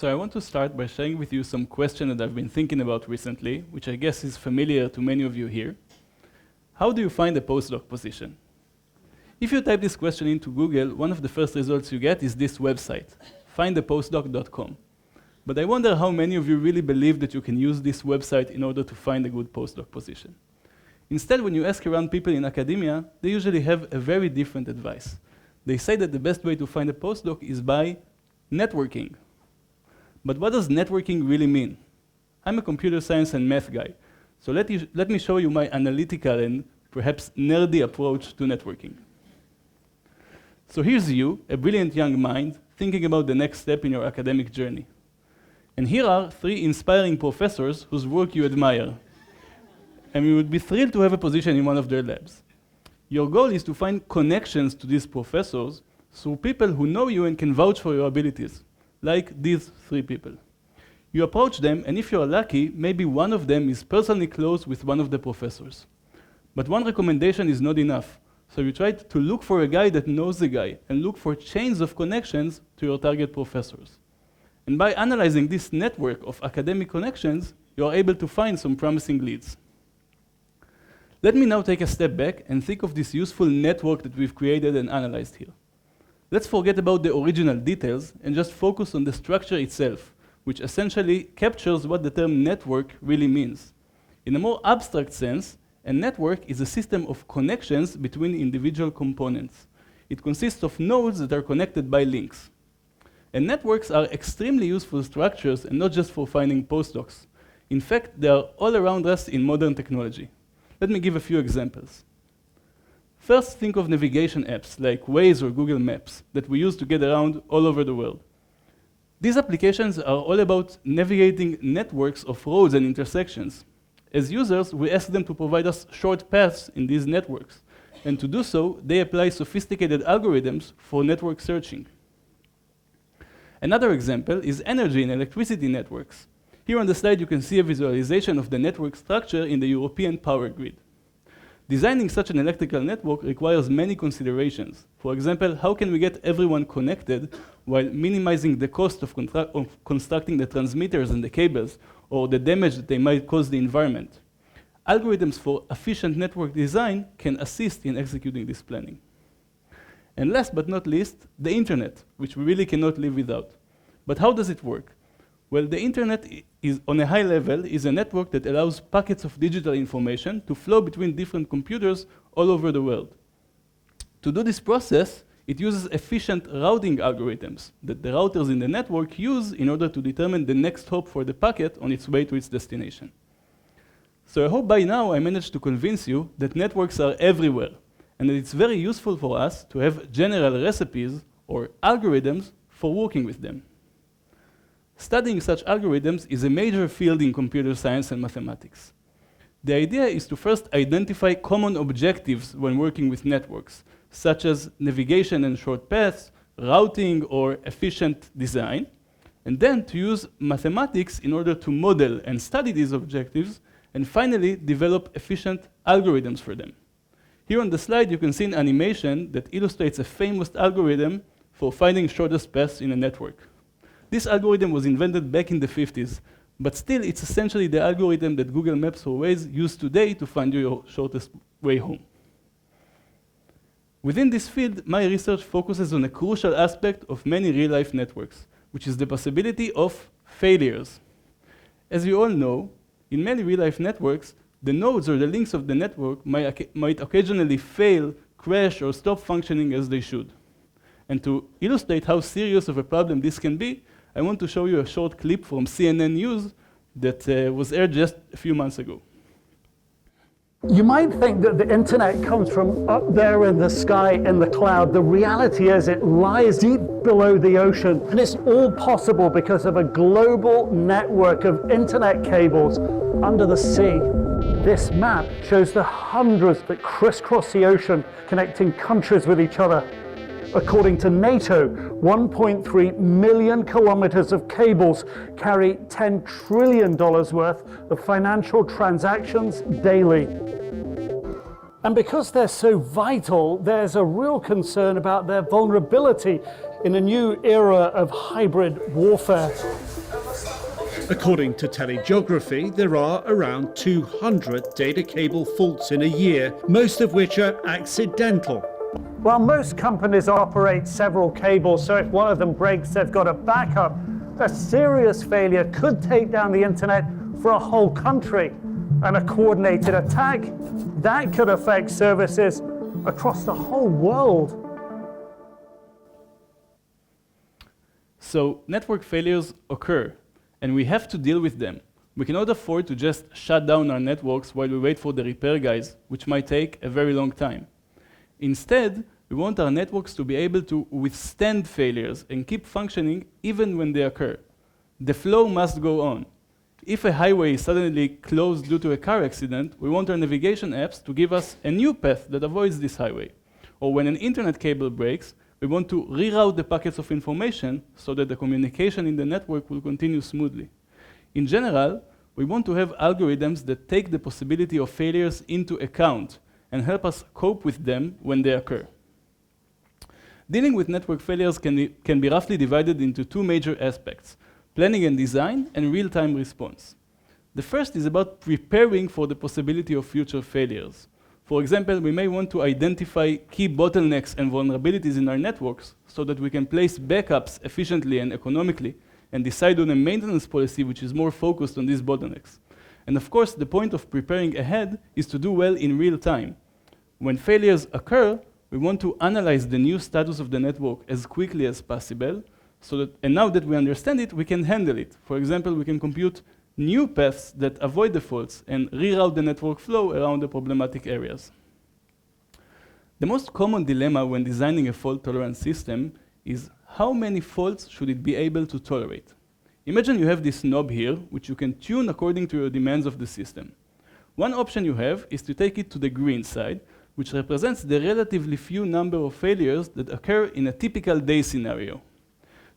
So I want to start by sharing with you some questions that I've been thinking about recently, which I guess is familiar to many of you here. How do you find a postdoc position? If you type this question into Google, one of the first results you get is this website, findapostdoc.com. But I wonder how many of you really believe that you can use this website in order to find a good postdoc position. Instead, when you ask around people in academia, they usually have a very different advice. They say that the best way to find a postdoc is by networking. But what does networking really mean? I'm a computer science and math guy, so let me show you my analytical and perhaps nerdy approach to networking. So here's you, a brilliant young mind, thinking about the next step in your academic journey. And here are 3 inspiring professors whose work you admire. And you would be thrilled to have a position in one of their labs. Your goal is to find connections to these professors through people who know you and can vouch for your abilities, like these 3 people. You approach them, and if you're lucky, maybe one of them is personally close with one of the professors. But one recommendation is not enough, so you try to look for a guy that knows the guy, and look for chains of connections to your target professors. And by analyzing this network of academic connections, you are able to find some promising leads. Let me now take a step back and think of this useful network that we've created and analyzed here. Let's forget about the original details and just focus on the structure itself, which essentially captures what the term network really means. In a more abstract sense, a network is a system of connections between individual components. It consists of nodes that are connected by links. And networks are extremely useful structures, and not just for finding postdocs. In fact, they are all around us in modern technology. Let me give a few examples. First, think of navigation apps like Waze or Google Maps that we use to get around all over the world. These applications are all about navigating networks of roads and intersections. As users, we ask them to provide us short paths in these networks. And to do so, they apply sophisticated algorithms for network searching. Another example is energy and electricity networks. Here on the slide, you can see a visualization of the network structure in the European power grid. Designing such an electrical network requires many considerations. For example, how can we get everyone connected while minimizing the cost of constructing the transmitters and the cables, or the damage that they might cause the environment? Algorithms for efficient network design can assist in executing this planning. And last but not least, the internet, which we really cannot live without. But how does it work? Well, the internet is, on a high level, is a network that allows packets of digital information to flow between different computers all over the world. To do this process, it uses efficient routing algorithms that the routers in the network use in order to determine the next hop for the packet on its way to its destination. So I hope by now I managed to convince you that networks are everywhere, and that it's very useful for us to have general recipes or algorithms for working with them. Studying such algorithms is a major field in computer science and mathematics. The idea is to first identify common objectives when working with networks, such as navigation and short paths, routing, or efficient design, and then to use mathematics in order to model and study these objectives, and finally develop efficient algorithms for them. Here on the slide, you can see an animation that illustrates a famous algorithm for finding shortest paths in a network. This algorithm was invented back in the 50s, but still it's essentially the algorithm that Google Maps or Waze use today to find your shortest way home. Within this field, my research focuses on a crucial aspect of many real-life networks, which is the possibility of failures. As you all know, in many real-life networks, the nodes or the links of the network might occasionally fail, crash, or stop functioning as they should. And to illustrate how serious of a problem this can be, I want to show you a short clip from CNN News that was aired just a few months ago. You might think that the internet comes from up there in the sky, in the cloud. The reality is it lies deep below the ocean, and it's all possible because of a global network of internet cables under the sea. This map shows the hundreds that crisscross the ocean, connecting countries with each other. According to NATO, 1.3 million kilometers of cables carry $10 trillion worth of financial transactions daily. And because they're so vital, there's a real concern about their vulnerability in a new era of hybrid warfare. According to telegeography, there are around 200 data cable faults in a year, most of which are accidental. Well, most companies operate several cables, so if one of them breaks, they've got a backup. A serious failure could take down the internet for a whole country. And a coordinated attack, that could affect services across the whole world. So network failures occur, and we have to deal with them. We cannot afford to just shut down our networks while we wait for the repair guys, which might take a very long time. Instead, we want our networks to be able to withstand failures and keep functioning even when they occur. The flow must go on. If a highway is suddenly closed due to a car accident, we want our navigation apps to give us a new path that avoids this highway. Or when an internet cable breaks, we want to reroute the packets of information so that the communication in the network will continue smoothly. In general, we want to have algorithms that take the possibility of failures into account and help us cope with them when they occur. Dealing with network failures can be roughly divided into two major aspects: planning and design, and real-time response. The first is about preparing for the possibility of future failures. For example, we may want to identify key bottlenecks and vulnerabilities in our networks so that we can place backups efficiently and economically and decide on a maintenance policy which is more focused on these bottlenecks. And of course, the point of preparing ahead is to do well in real time. When failures occur, we want to analyze the new status of the network as quickly as possible, and now that we understand it, we can handle it. For example, we can compute new paths that avoid the faults and reroute the network flow around the problematic areas. The most common dilemma when designing a fault-tolerant system is how many faults should it be able to tolerate? Imagine you have this knob here, which you can tune according to your demands of the system. One option you have is to take it to the green side, which represents the relatively few number of failures that occur in a typical day scenario.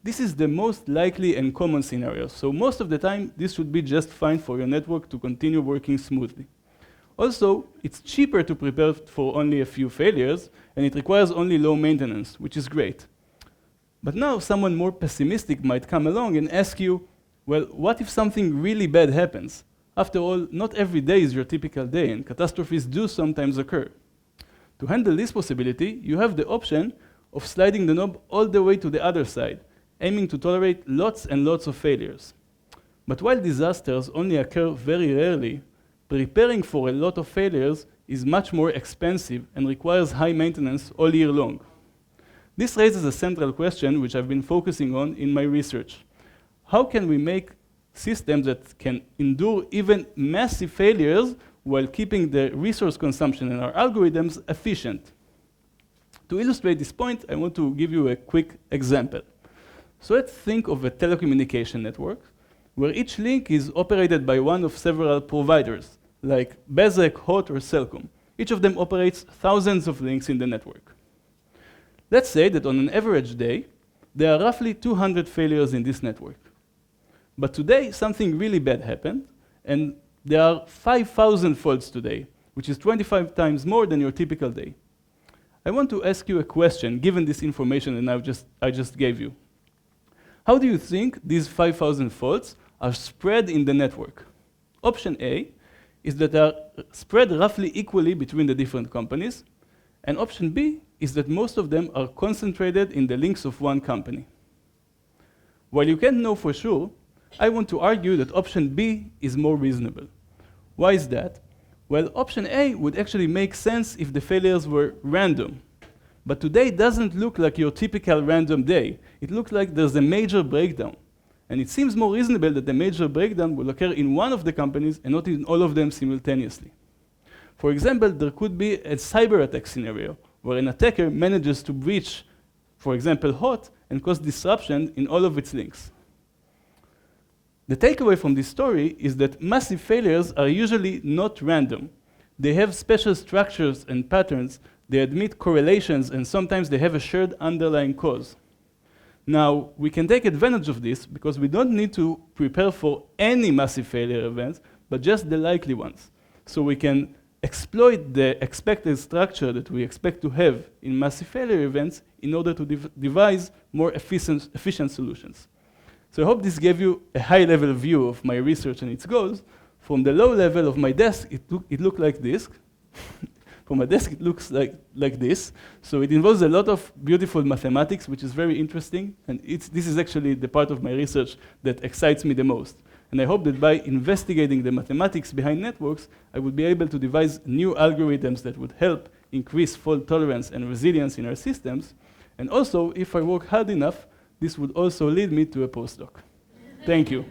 This is the most likely and common scenario, so most of the time this should be just fine for your network to continue working smoothly. Also, it's cheaper to prepare for only a few failures, and it requires only low maintenance, which is great. But now someone more pessimistic might come along and ask you, well, what if something really bad happens? After all, not every day is your typical day, and catastrophes do sometimes occur. To handle this possibility, you have the option of sliding the knob all the way to the other side, aiming to tolerate lots and lots of failures. But while disasters only occur very rarely, preparing for a lot of failures is much more expensive and requires high maintenance all year long. This raises a central question which I've been focusing on in my research. How can we make systems that can endure even massive failures while keeping the resource consumption in our algorithms efficient? To illustrate this point, I want to give you a quick example. So let's think of a telecommunication network where each link is operated by one of several providers, like Bezeq, Hot, or Cellcom. Each of them operates thousands of links in the network. Let's say that on an average day, there are roughly 200 failures in this network. But today, something really bad happened, and there are 5,000 faults today, which is 25 times more than your typical day. I want to ask you a question, given this information that I just gave you. How do you think these 5,000 faults are spread in the network? Option A is that they are spread roughly equally between the different companies, and option B is that most of them are concentrated in the links of one company. While you can't know for sure, I want to argue that option B is more reasonable. Why is that? Well, option A would actually make sense if the failures were random. But today doesn't look like your typical random day. It looks like there's a major breakdown. And it seems more reasonable that the major breakdown will occur in one of the companies and not in all of them simultaneously. For example, there could be a cyber attack scenario where an attacker manages to breach, for example, Hot, and cause disruption in all of its links. The takeaway from this story is that massive failures are usually not random. They have special structures and patterns. They admit correlations, and sometimes they have a shared underlying cause. Now, we can take advantage of this because we don't need to prepare for any massive failure events, but just the likely ones. So we can exploit the expected structure that we expect to have in massive failure events in order to devise more efficient solutions. So I hope this gave you a high-level view of my research and its goals. From the low level of my desk, it looked like this. From my desk, it looks like this. So it involves a lot of beautiful mathematics, which is very interesting. And this is actually the part of my research that excites me the most. And I hope that by investigating the mathematics behind networks, I would be able to devise new algorithms that would help increase fault tolerance and resilience in our systems. And also, if I work hard enough, this would also lead me to a postdoc. Thank you.